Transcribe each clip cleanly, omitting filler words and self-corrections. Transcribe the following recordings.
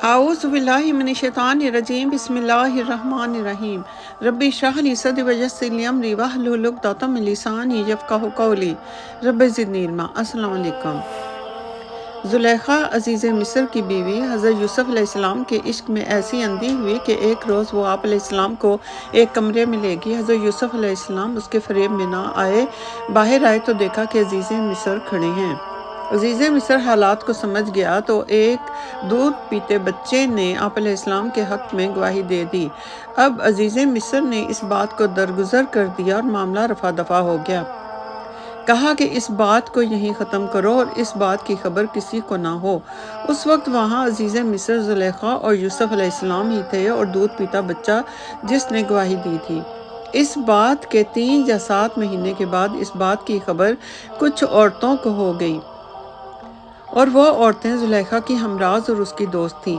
आऊज़ु बिल्लाहि मिनश्शैतानिर्रजीम बिस्मिल्लाहिर्रहमानिर्रहीम रब्बि इश्रह ली सदरी वयस्सिर ली अमरी वहलुल उक़दतम मिन लिसानी यफ़क़हू क़ौली रब्बि ज़िदनी इल्मा। अस्सलामु अलैकुम। ज़ुलेखा अज़ीज़ मिस्र की बीवी हज़रत यूसुफ़ अलैहिस्सलाम के इश्क में ऐसी अंधी हुई कि एक रोज़ वो आप अलैहिस्सलाम को एक कमरे में ले गई। हज़रत यूसुफ़ अलैहिस्सलाम उसके फ़रेब में ना आए। बाहर आए तो देखा कि अज़ीज़ मिस्र खड़े हैं। अज़ीज़ मिस्र हालात को समझ गया तो एक दूध पीते बच्चे ने आप अलैहिस्सलाम के हक़ में गवाही दे दी। अब अज़ीज़ मिस्र ने इस बात को दरगुज़र कर दिया और मामला रफ़ा दफ़ा हो गया। कहा कि इस बात को यहीं ख़त्म करो और इस बात की खबर किसी को ना हो। उस वक्त वहाँ अज़ीज़ मिस्र ज़ुलेखा और यूसुफ़ अलैहिस्सलाम ही थे और दूध पीता बच्चा जिसने गवाही दी थी। इस बात के 3 या 7 महीने के बाद इस बात की खबर कुछ औरतों को हो गई और वो औरतें ज़ुलेखा की हमराज़ और उसकी दोस्त थीं।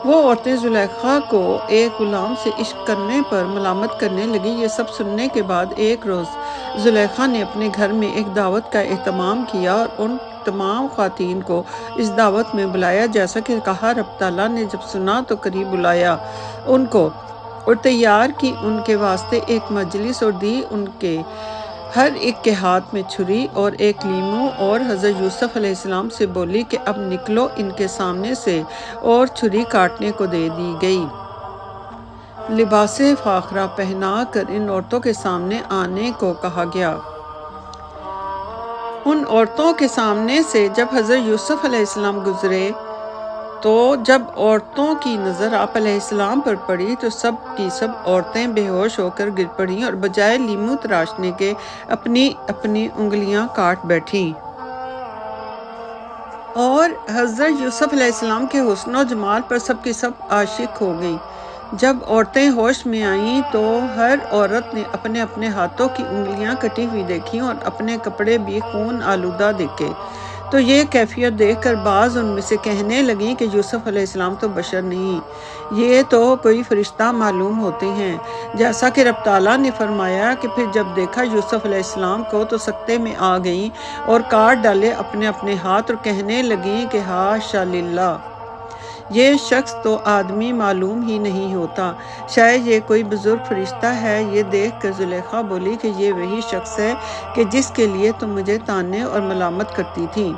वो औरतें ज़ुलेखा को एक गुलाम से इश्क करने पर मलामत करने लगी। ये सब सुनने के बाद एक रोज़ ज़ुलेखा ने अपने घर में एक दावत का एहतमाम किया और उन तमाम ख़वातीन को इस दावत में बुलाया जैसा कि कहा। रब ताला ने जब सुना तो करीब बुलाया उनको और तैयार की उनके वास्ते एक मजलिस और दी उनके हर एक के हाथ में छुरी और एक लीमू और हज़रत यूसुफ़ अलैहिस्सलाम से बोली कि अब निकलो इनके सामने से और छुरी काटने को दे दी गई। लिबासे फ़ाखरा पहना कर इन औरतों के सामने आने को कहा गया। उन औरतों के सामने से जब हज़रत यूसुफ़ अलैहिस्सलाम गुज़रे तो जब औरतों की नज़र आप अलैहिस्सलाम पर पड़ी तो सब की सब औरतें बेहोश होकर गिर पड़ीं और बजाय लीमू तराशने के अपनी अपनी उंगलियां काट बैठीं। और हज़रत यूसुफ़ अलैहिस्सलाम के हुस्न और जमाल पर सब की सब आशिक हो गईं। जब औरतें होश में आईं तो हर औरत ने अपने अपने हाथों की उंगलियां कटी हुई देखीं और अपने कपड़े भी खून आलूदा देखे। तो ये कैफियत देखकर बाज़ उनमें से कहने लगीं कि यूसुफ़ अलैहिस्सलाम तो बशर नहीं, ये तो कोई फ़रिश्ता मालूम होते हैं। जैसा कि रब ताला ने फरमाया कि फिर जब देखा यूसुफ़ अलैहिस्सलाम को तो सकते में आ गईं और काट डाले अपने अपने हाथ और कहने लगीं कि हाशा लिल्लाह, ये शख्स तो आदमी मालूम ही नहीं होता, शायद ये कोई बुजुर्ग फरिश्ता है। ये देख कर ज़ुलेखा बोली कि ये वही शख्स है कि जिसके लिए तुम मुझे ताने और मलामत करती थी।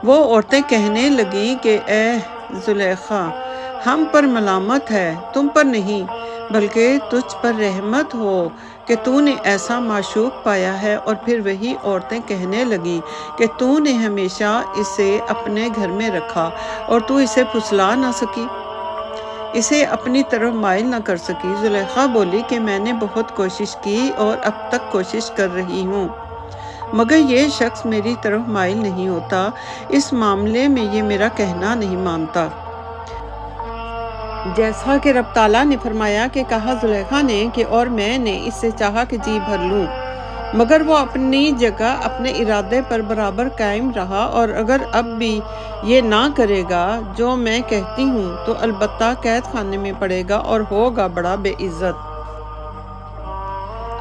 वो औरतें कहने लगीं कि ए ज़ुलेखा, हम पर मलामत है, तुम पर नहीं, बल्कि तुझ पर रहमत हो कि तूने ऐसा माशूक पाया है। और फिर वही औरतें कहने लगीं कि तूने हमेशा इसे अपने घर में रखा और तू इसे फुसला ना सकी, इसे अपनी तरफ माइल ना कर सकी। ज़ुलेखा बोली कि मैंने बहुत कोशिश की और अब तक कोशिश कर रही हूँ, मगर ये शख्स मेरी तरफ माइल नहीं होता। इस मामले में ये मेरा कहना नहीं मानता। जैसा कि रब ताला ने फरमाया कि कहा ज़ुलेखा ने कि और मैंने इससे चाहा कि जी भर लूँ, मगर वो अपनी जगह अपने इरादे पर बराबर कायम रहा और अगर अब भी ये ना करेगा जो मैं कहती हूँ तो अलबत्ता कैद खाने में पड़ेगा और होगा बड़ा बेइज्जत।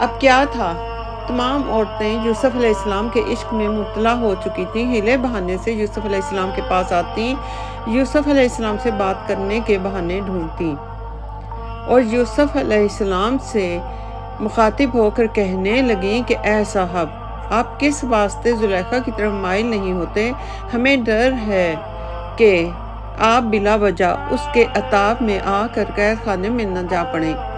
अब क्या था, तमाम औरतें यूसुफ़ अलैहिस्सलाम के इश्क में मुब्तला हो चुकी थीं। हिले बहाने से यूसुफ़ अलैहिस्सलाम के पास आती, यूसुफ़ अलैहिस्सलाम से बात करने के बहाने ढूंढती और यूसुफ़ अलैहिस्सलाम से मुखातिब होकर कहने लगीं कि ए साहब, आप किस वास्ते ज़ुलेखा की तरफ माइल नहीं होते? हमें डर है कि आप बिला वजह उसके अताब में आकर कैद खाने में न जा पड़ें।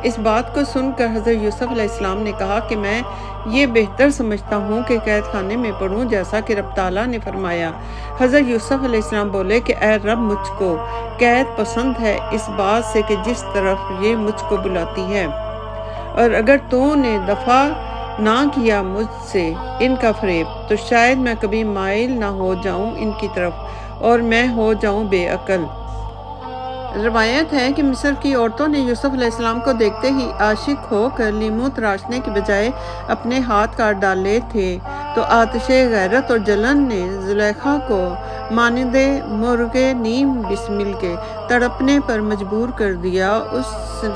इस बात को सुनकर हज़रत यूसुफ़ अलैहिस्सलाम ने कहा कि मैं ये बेहतर समझता हूँ कि कैद खाने में पढ़ूँ जैसा कि रब ताला ने फरमाया। हज़रत यूसुफ़ अलैहिस्सलाम बोले कि ए रब, मुझको कैद पसंद है इस बात से कि जिस तरफ ये मुझको बुलाती है, और अगर तूने दफ़ा ना किया मुझसे इनका फ़रेब तो शायद मैं कभी माइल ना हो जाऊँ इनकी तरफ और मैं हो जाऊँ बेअक़ल। रवायत है कि मिस्र की औरतों ने यूसुफ़ अलैहिस्सलाम को देखते ही आशिक होकर लीमू तराशने के बजाय अपने हाथ काट डाले थे। تو آتش غیرت اور جلن نے زلیخا کو مانند مرغے نیم بسمل کے تڑپنے پر مجبور کر دیا۔ اس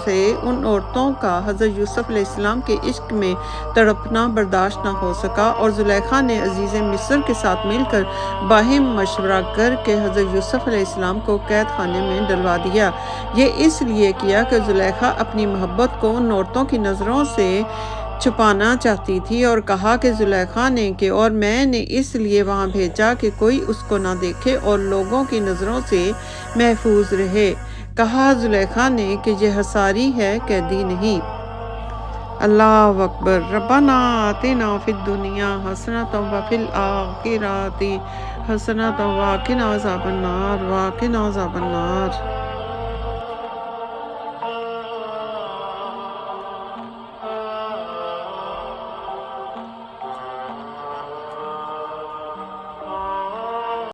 سے ان عورتوں کا حضرت یوسف علیہ السلام کے عشق میں تڑپنا برداشت نہ ہو سکا، اور زلیخا نے عزیز مصر کے ساتھ مل کر باہم مشورہ کر کے حضرت یوسف علیہ السلام کو قید خانے میں ڈلوا دیا۔ یہ اس لیے کیا کہ زلیخا اپنی محبت کو ان عورتوں کی نظروں سے چھپانا چاہتی تھی، اور کہا کہ زلیخا نے کہ اور میں نے اس لیے وہاں بھیجا کہ کوئی اس کو نہ دیکھے اور لوگوں کی نظروں سے محفوظ رہے۔ کہا زلیخا نے کہ یہ حصاری ہے، قیدی نہیں۔ اللہ اکبر۔ ربنا آتنا فی الدنیا حسنۃ وفی الآخرۃ حسنۃ وقنا عذاب النار